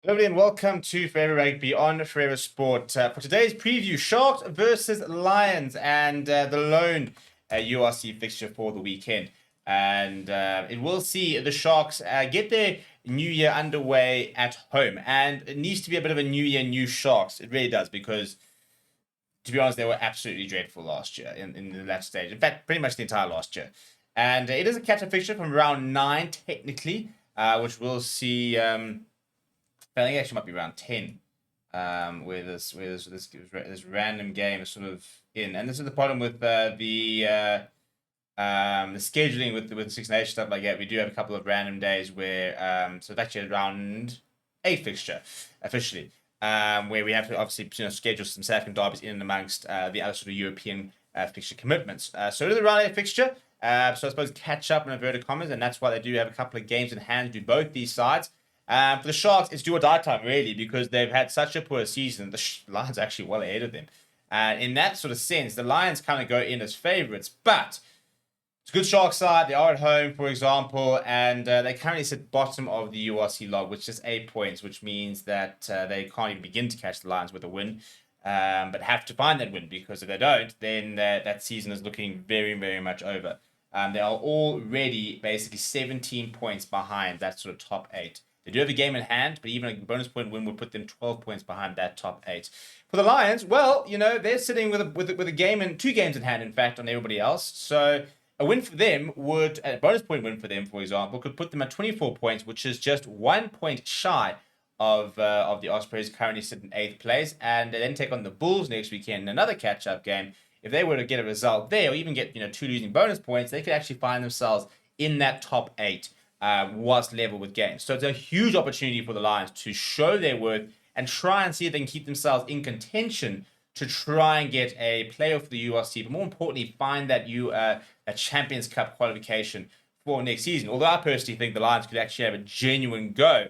Lovely and welcome to Forever Rugby on Forever Sport. For today's preview, Sharks versus Lions and the lone URC fixture for the weekend. And it will see the Sharks get their new year underway at home. And it needs to be a bit of a new year, new Sharks. It really does, because to be honest, they were absolutely dreadful last year in the last stage. In fact, pretty much the entire last year. And it is a catch-up fixture from round 9, technically, which we'll see. I think it actually might be round 10, where this random game is sort of in. And this is the problem with the scheduling with the Six Nations stuff like that. We do have a couple of random days where so it's actually a round 8 fixture officially, where we have to obviously schedule some South African derbies in and amongst the other sort of European fixture commitments. So it is a round 8 fixture. So I suppose catch up in inverted commas, and that's why they do have a couple of games in hand to do both these sides. For the Sharks, it's do or die time, really, because they've had such a poor season. The Lions are actually well ahead of them. In that sort of sense, the Lions kind of go in as favourites, but it's a good Sharks side. They are at home, for example, and they currently sit bottom of the URC log, which is 8 points, which means that they can't even begin to catch the Lions with a win, but have to find that win, because if they don't, then that season is looking very, very much over. They are already basically 17 points behind that sort of top 8. They do have a game in hand, but even a bonus point win would put them 12 points behind that top 8. For the Lions, well, they're sitting with a game and 2 games in hand, in fact, on everybody else. So a win for them a bonus point win for them, for example, could put them at 24 points, which is just 1 point shy of the Ospreys, currently sitting in 8th place. And they then take on the Bulls next weekend in another catch-up game. If they were to get a result there, or even get 2 losing bonus points, they could actually find themselves in that top 8. Was level with games. So it's a huge opportunity for the Lions to show their worth and try and see if they can keep themselves in contention to try and get a playoff for the URC, but more importantly, find that a Champions Cup qualification for next season. Although I personally think the Lions could actually have a genuine go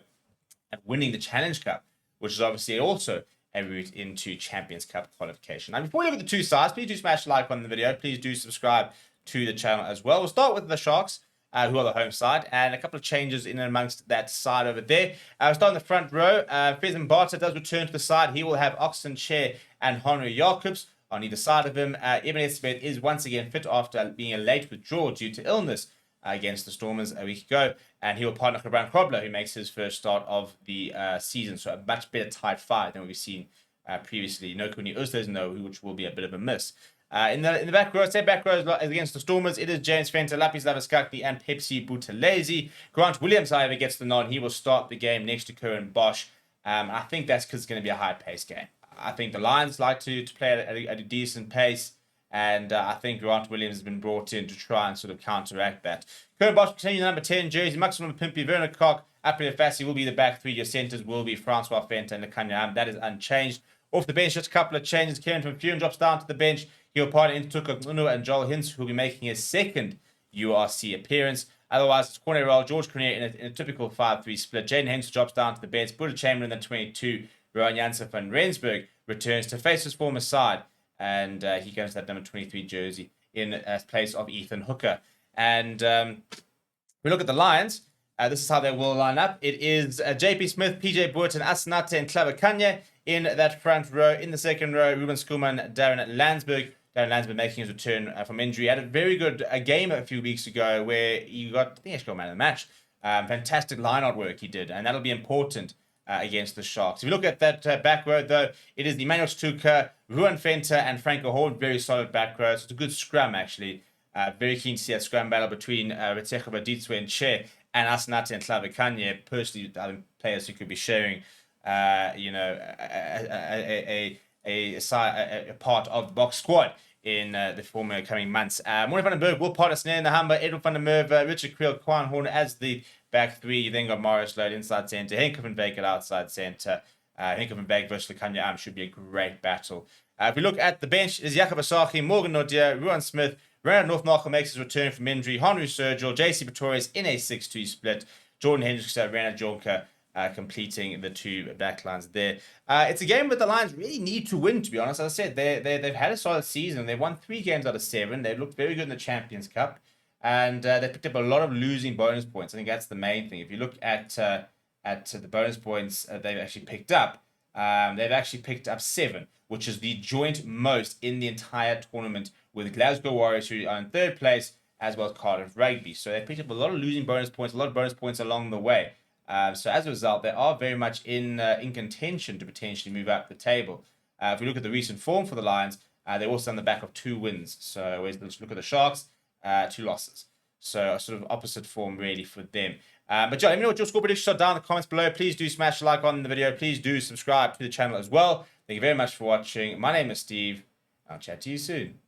at winning the Challenge Cup, which is obviously also a route into Champions Cup qualification. Now, before we look at the two sides, please do smash a like on the video. Please do subscribe to the channel as well. We'll start with the Sharks, who are the home side, and a couple of changes in and amongst that side over there. We'll start in the front row. Fez Mbata does return to the side. He will have Oxen Chair and Henry Jacobs on either side of him. Eben Esbeth is once again fit after being a late withdrawal due to illness against the Stormers a week ago, and he will partner Gabran Krobler, who makes his first start of the season. So a much better tight fight than we've seen previously. No Kuni Usles, no, which will be a bit of a miss. In the back row, against the Stormers, it is James Venter, Lapis Lavaskakli, and Pepsi Buthelezi. Grant Williams, however, gets the nod. He will start the game next to Currie Bosch. I think that's because it's going to be a high-paced game. I think the Lions like to play at a decent pace, and I think Grant Williams has been brought in to try and sort of counteract that. Currie Bosch continuing number 10 jersey. Maximum Pimpy, Werner Koch, Apple Fassi will be the back 3. Your centres will be Francois Venter and Lekanya. That is unchanged. Off the bench, just a couple of changes. Kieran Van Furen drops down to the bench. He'll partner into Tuka Ngunu and Joel Hintz, who will be making his second URC appearance. Otherwise, it's corner roll, George Currie in a typical 5-3 split. Jaden Hintz drops down to the bench. Buddha Chamberlain in the 22. Rowan Janssen van Rensburg returns to face his former side, and he goes to that number 23 jersey in place of Ethan Hooker. And we look at the Lions. This is how they will line up. It is JP Smith, PJ Burton, Asanate, and Claver Kanye in that front row. In the second row, Ruben Skuman, Darren Landsberg. Darren Landsberg making his return from injury. He had a very good game a few weeks ago where he got, I think he actually got man of the match. Fantastic line-out work he did, and that'll be important against the Sharks. If you look at that back row, though, it is Emmanuel Stuka, Ruan Venter, and Franco Horn. Very solid back row. So it's a good scrum, actually. Very keen to see that scrum battle between Retsecho Baditswe and Che and Asanate and Claver Kanye. Personally, I think players who could be sharing a part of the box squad in the former coming months. Morne van den Berg will partner Snare in the Humber, Edwin van der Merwe, Richard Creel, Quan Horn as the back 3. You then got Morris Load inside centre, Henk van Beek at outside centre. Henk van Beek versus Lekanya should be a great battle. If we look at the bench, is Jakob Asaki, Morgan Nordia, Ruan Smith, Renard Northmarkel makes his return from injury, Henry Sergio, JC Pretorius in a 6-2 split, Jordan Hendricks, Renard Jonker, completing the 2 backlines there. It's a game that the Lions really need to win, to be honest. As I said, they've had a solid season. They've won 3 games out of 7. They've looked very good in the Champions Cup. And they picked up a lot of losing bonus points. I think that's the main thing. If you look at at the bonus points they've actually picked up. They've actually picked up 7, which is the joint most in the entire tournament, with Glasgow Warriors, who are in 3rd place, as well as Cardiff Rugby. So they picked up a lot of losing bonus points, a lot of bonus points along the way. So as a result, they are very much in contention to potentially move up the table. If we look at the recent form for the Lions, they're also on the back of 2 wins. So let's look at the Sharks, 2 losses. So a sort of opposite form really for them. But John, let me know what your score predictions are down in the comments below. Please do smash a like on the video. Please do subscribe to the channel as well. Thank you very much for watching. My name is Steve. I'll chat to you soon.